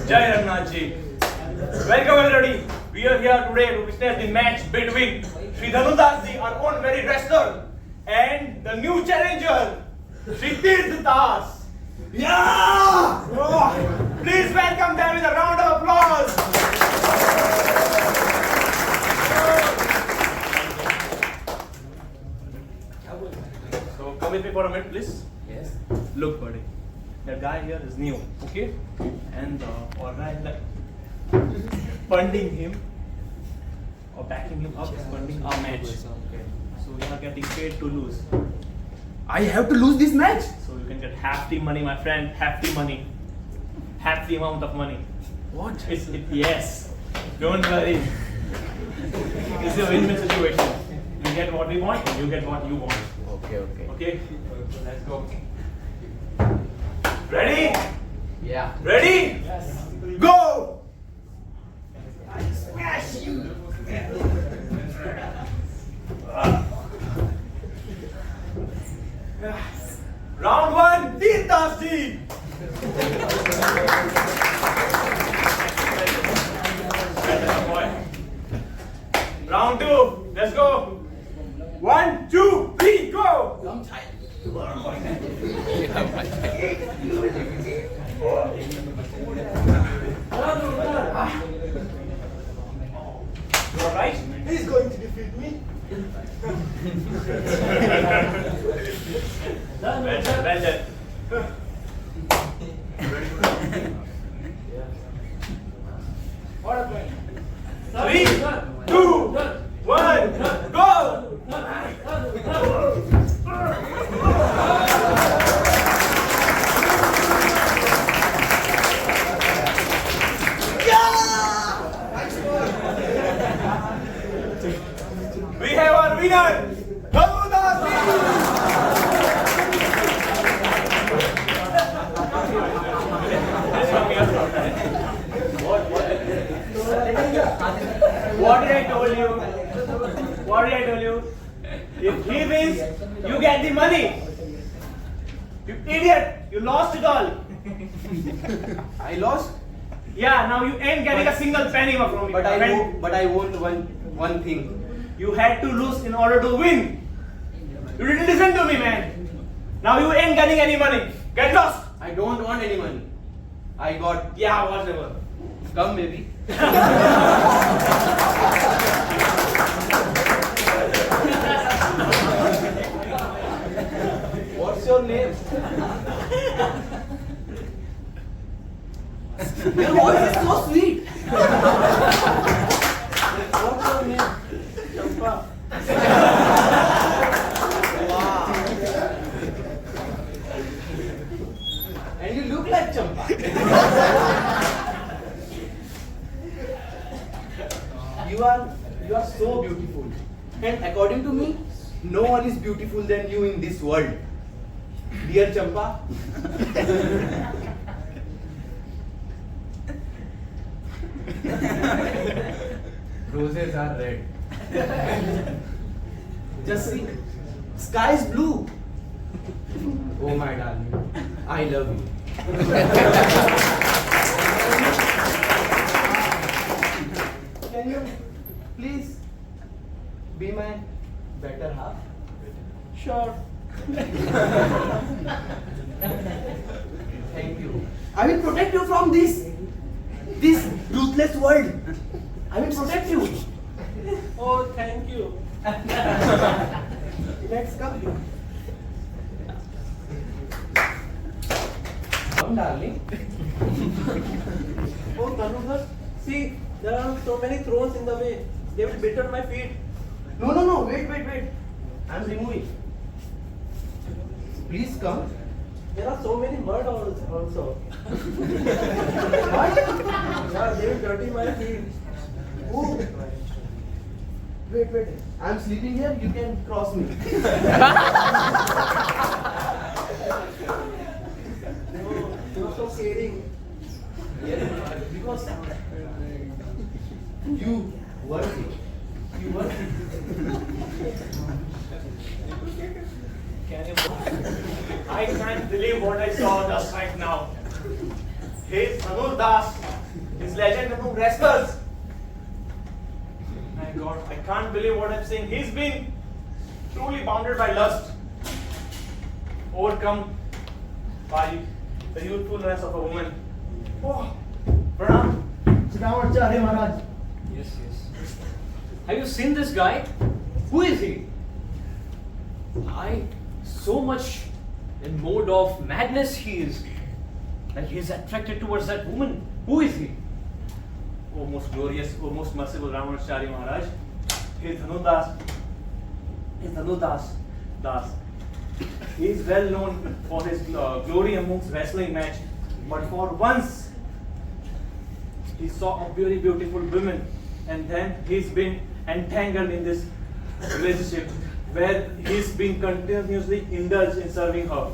Jai Rangnath ji. Welcome everybody. We are here today to witness the match between Sri Dhanudas ji, our own very wrestler, and the new challenger, Sri Tirth Das. Yeah! Oh. Please welcome them with a round of applause. So come with me for a minute, please. Yes. Look, buddy. That guy here is new, okay? And our guy is like funding him or backing him up is funding our match. Okay. So we are getting paid to lose. I have to lose this match. So you can get half the money, my friend. Half the money. Half the amount of money. What? Yes. Don't worry. It's a win-win situation. We get what we want, and you get what you want. Okay. Okay? Let's go. Ready? Yeah. Ready? Yes. Go! I smash you! Round 1, Tirth Das ji! Round 2, let's go! 1, 2, 3, go! You alright? He's going to defeat me. Well done. What happened? 3, 2, 1, go! We have our winner, Dhanudas ji! What did I tell you? What did I tell you? If he wins, you get the money. You idiot! You lost it all. I lost, Yeah, now you ain't getting a single penny from me. but I want one thing. You had to lose in order to win. You didn't listen to me, man. Now you ain't getting any money. Get lost. I don't want any money. I got. Yeah, whatever. Come, maybe. What's your name? Your voice is so sweet. What's your name? Champa. And you look like Champa. You are so beautiful. And according to me, no one is beautiful than you in this world. Dear Champa. Roses are red. Just see, sky is blue. Oh my darling, I love you. Can you please be my better half? Sure. Thank you. I will protect you from this ruthless world. I will protect you. Oh, thank you. Let's come. Come, darling. Oh, Dhanudas, see, there are so many thrones in the way. They will bitter my feet. No. Wait. I'm removing. Please come. There are so many mud also. What? Yeah, they will dirty my feet. Oh. Wait. I'm sleeping here. You can cross me. You're so caring. Because you worth it. You worth it. I can't believe what I saw just right now. He's Dhanudas legend among wrestlers. My God, I can't believe what I'm saying. He's been truly bounded by lust, overcome by the youthfulness of a woman. Oh, Pranam, Sridhamaracharya Maharaj. Yes, yes. Have you seen this guy? Who is he? So much in mode of madness he is. And he is attracted towards that woman. Who is he? O most glorious, O most merciful Ramanacharya Maharaj, he is Dhanudas. He is Dhanudas Das. He is well known for his glory amongst wrestling match. But for once, he saw a very beautiful woman, and then he's been entangled in this relationship where he's been continuously indulged in serving her.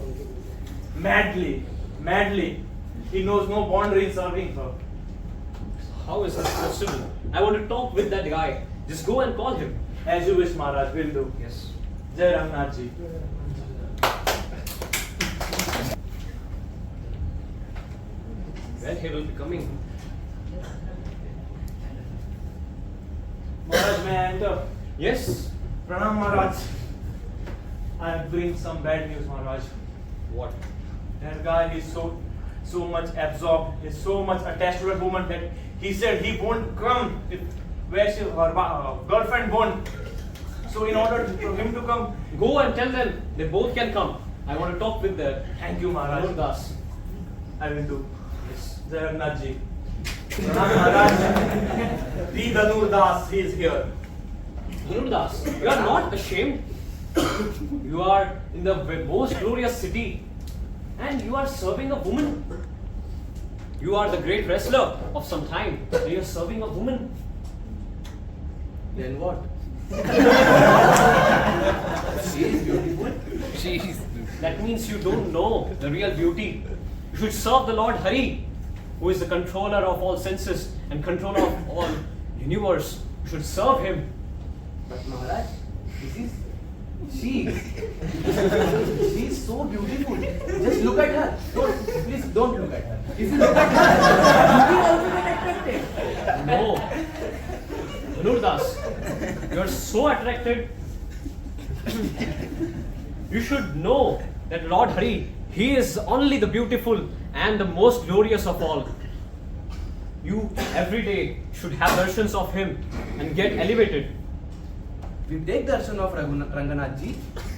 Madly. He knows no boundary in serving her. How is this possible? I want to talk with that guy. Just go and call him. As you wish, Maharaj, will do. Yes. Jai Rangnath Ji. Well, he will be coming. Maharaj, may I enter? Yes. Pranam Maharaj. I bring some bad news, Maharaj. What? That guy is so much absorbed, he's so much attached to that woman that he said he won't come if her girlfriend won't. So in order for him to come, Go and tell them they both can come. I want to talk with the thank you, Maharaj. Dhanudas. I will do. Yes. Jai Rangnath Ji. Pranam Maharaj. The Dhanur Das, he is here. Dhanudas, you are not ashamed. You are in the most glorious city and you are serving a woman. You are the great wrestler of some time and you are serving a woman. Then what? She is beautiful. That means you don't know the real beauty. You should serve the Lord Hari, who is the controller of all senses and controller of all universe. You should serve him. But Maharaj, this is she is so beautiful. Just look at her. Please don't look at her. If you look at her, you will also get attracted. No. Dhanudas, you are so attracted. You should know that Lord Hari, he is only the beautiful and the most glorious of all. You every day should have darshans of him and get elevated. We take darshan of Ranganath Ji,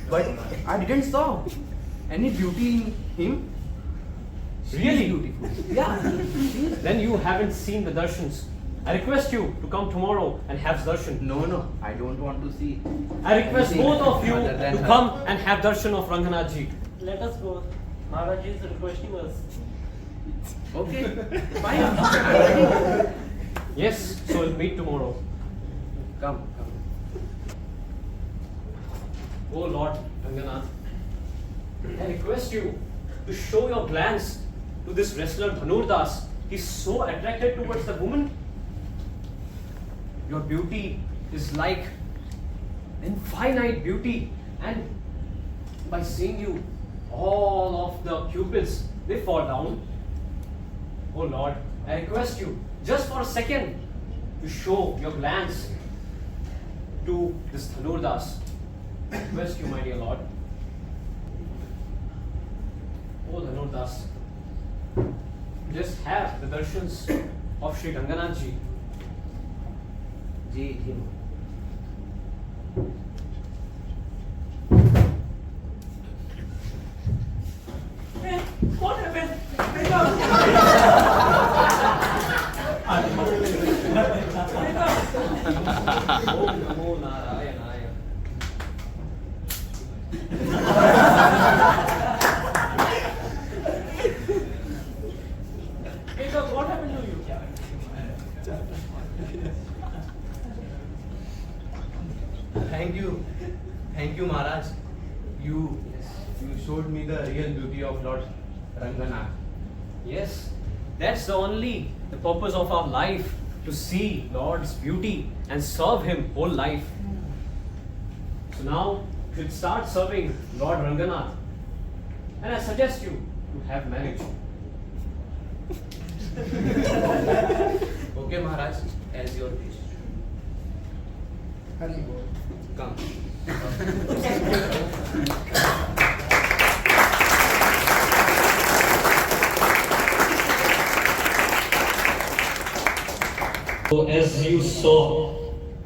but I didn't saw any beauty in him. She Really? is beautiful. Yeah. She is. Then you haven't seen the darshans. I request you to come tomorrow and have darshan. No, I don't want to see. I request anything both of you other than to her. come and have darshan of Ranganath Ji. Let us go. Maharaj is requesting us. Okay, fine. I'm ready. Yes, so we'll meet tomorrow. Come. Oh Lord Ranganath, I request you to show your glance to this wrestler Dhanurdas. He's so attracted towards the woman. Your beauty is like infinite beauty, and by seeing you, all of the cupids, they fall down. Oh Lord, I request you, just for a second, to show your glance to this Dhanurdas. I request you, my dear Lord. Oh Dhanurdas, just have the darshans of Sri Ranganath Ji. Ji. Hey, what happened? Om Namo Narayanaya. Hey, God, what happened to you? Thank you, Maharaj. You showed me the real beauty of Lord Ranganath. Yes, that's the purpose of our life, to see Lord's beauty and serve Him whole life. So now you should start serving Lord Ranganath, and I suggest you to have marriage. Okay, Maharaj, as your wish. Come. So as you saw,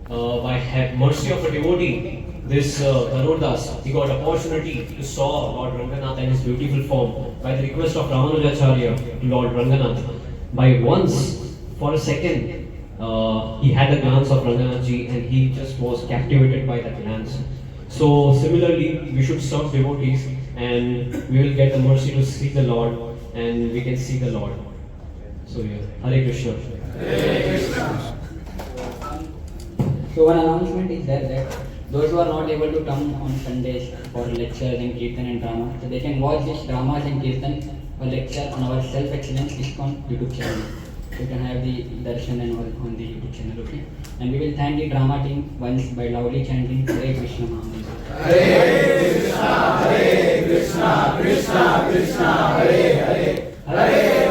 by mercy of a devotee, this Dhanurdas, he got opportunity to saw Lord Ranganath and his beautiful form by the request of Ramanujacharya to Lord Ranganath. By once, for a second, he had a glance of Ranganathji and he just was captivated by that glance. So similarly, we should serve devotees and we will get the mercy to see the Lord and we can see the Lord. So yeah, Hare Krishna. So one announcement is there that those who are not able to come on Sundays for lectures and kirtan and drama, so they can watch these dramas and kirtan or lecture on our Self Excellence ISKCON YouTube channel. You can have the darshan and all on the YouTube channel, okay? And we will thank the drama team once by loudly chanting Hare Krishna Mahamantra. Hare Krishna, Krishna Krishna, Hare Hare, Hare